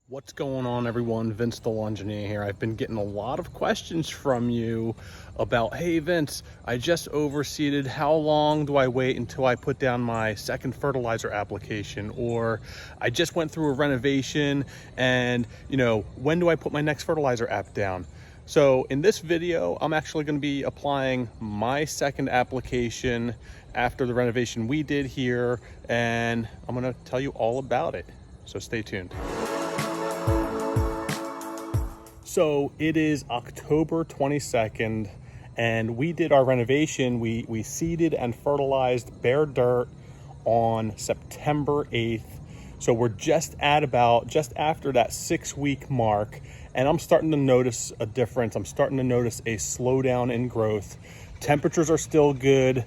What's going on, everyone? Vince the Lawn Engineer here. I've been getting a lot of questions from you about, hey Vince, I just overseeded. How long do I wait until I put down my second fertilizer application? Or I just went through a renovation and, when do I put my next fertilizer app down? So in this video, I'm actually going to be applying my second application after the renovation we did here, and I'm going to tell you all about it. So stay tuned. So it is October 22nd, and we did our renovation. We seeded and fertilized bare dirt on September 8th. So we're just after that 6-week mark, and I'm starting to notice a difference. I'm starting to notice a slowdown in growth. Temperatures are still good.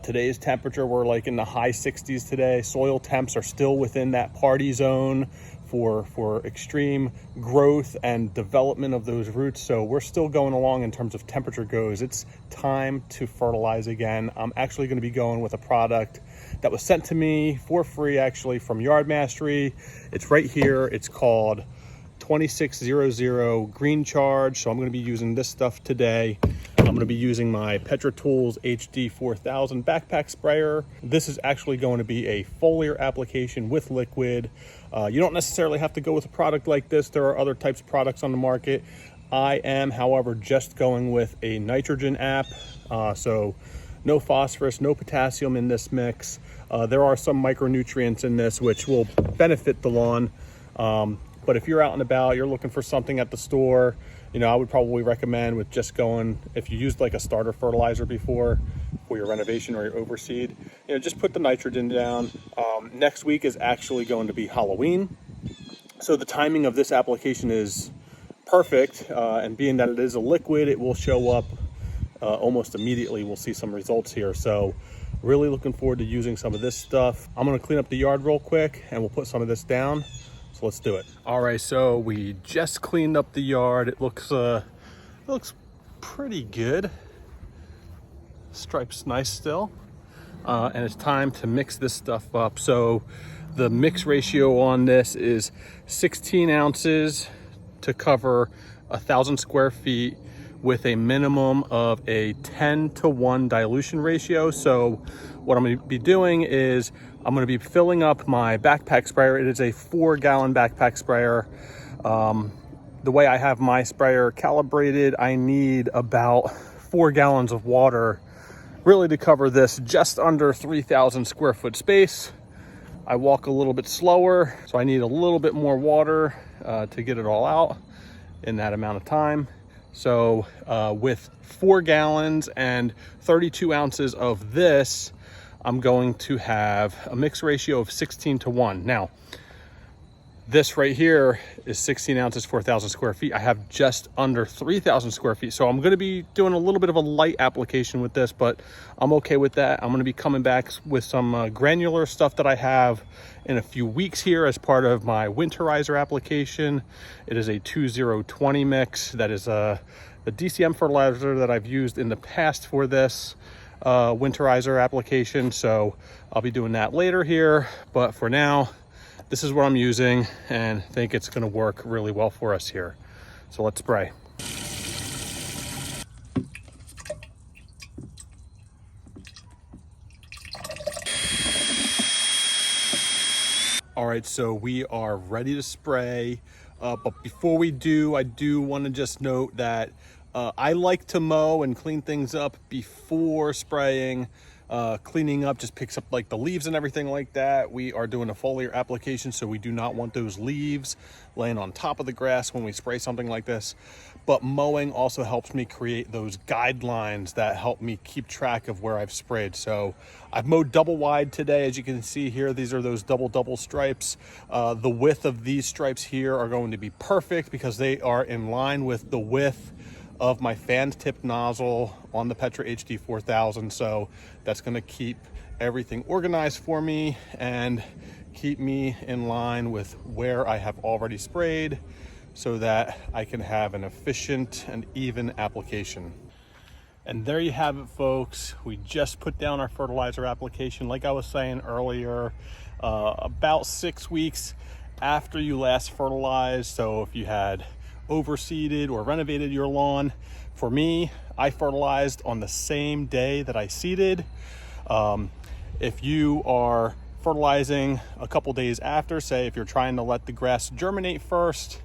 Today's temperature, we're like in the high 60s today. Soil temps are still within that party zone for extreme growth and development of those roots. So we're still going along in terms of temperature goes. It's time to fertilize again. I'm actually going to be going with a product that was sent to me for free, actually, from Yard Mastery. It's right here. It's called 2600 Green Charge. So I'm going to be using this stuff today. I'm going to be using my Petra Tools HD 4000 backpack sprayer. This is actually going to be a foliar application with liquid. You don't necessarily have to go with a product like this. There are other types of products on the market. I am, however, just going with a nitrogen app. So no phosphorus, no potassium in this mix. There are some micronutrients in this which will benefit the lawn. But if you're out and about, you're looking for something at the store, I would probably recommend with just going, if you used like a starter fertilizer before for your renovation or your overseed, just put the nitrogen down. Next week is actually going to be Halloween. So the timing of this application is perfect. And being that it is a liquid, it will show up almost immediately. We'll see some results here. So really looking forward to using some of this stuff. I'm going to clean up the yard real quick and we'll put some of this down. So let's do it. All right, so we just cleaned up the yard. It looks pretty good. Stripe's nice still. And it's time to mix this stuff up. So the mix ratio on this is 16 ounces to cover 1,000 square feet with a minimum of a 10-to-1 dilution ratio. So what I'm going to be doing is I'm going to be filling up my backpack sprayer. It is a 4-gallon backpack sprayer. The way I have my sprayer calibrated, I need about 4 gallons of water really to cover this just under 3,000 square foot space. I walk a little bit slower, so I need a little bit more water to get it all out in that amount of time. So with 4 gallons and 32 ounces of this, I'm going to have a mix ratio of 16-to-1. Now, this right here is 16 ounces, 4,000 square feet. I have just under 3,000 square feet. So I'm going to be doing a little bit of a light application with this, but I'm okay with that. I'm going to be coming back with some granular stuff that I have in a few weeks here as part of my Winterizer application. It is a 2020 mix. That is the DCM fertilizer that I've used in the past for this Winterizer application. So I'll be doing that later here, but for now, this is what I'm using and think it's going to work really well for us here. So let's spray. All right, so we are ready to spray. But before we do, I do want to just note that I like to mow and clean things up before spraying. Cleaning up just picks up like the leaves and everything like that. We are doing a foliar application, so we do not want those leaves laying on top of the grass when we spray something like this. But mowing also helps me create those guidelines that help me keep track of where I've sprayed. So I've mowed double wide today. As you can see here, these are those double stripes. The width of these stripes here are going to be perfect because they are in line with the width of my fan tip nozzle on the Petra HD 4000. So that's going to keep everything organized for me and keep me in line with where I have already sprayed so that I can have an efficient and even application. And there you have it, folks. We just put down our fertilizer application. Like I was saying earlier, about 6 weeks after you last fertilized. So if you had overseeded or renovated your lawn, for me, I fertilized on the same day that I seeded. If you are fertilizing a couple days after, say if you're trying to let the grass germinate first,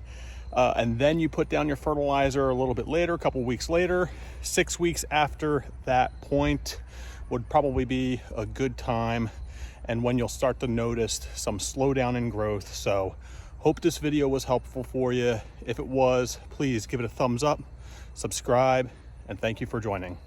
and then you put down your fertilizer a little bit later, a couple weeks later, 6 weeks after that point would probably be a good time, and when you'll start to notice some slowdown in growth. So hope this video was helpful for you. If it was, please give it a thumbs up, subscribe, and thank you for joining.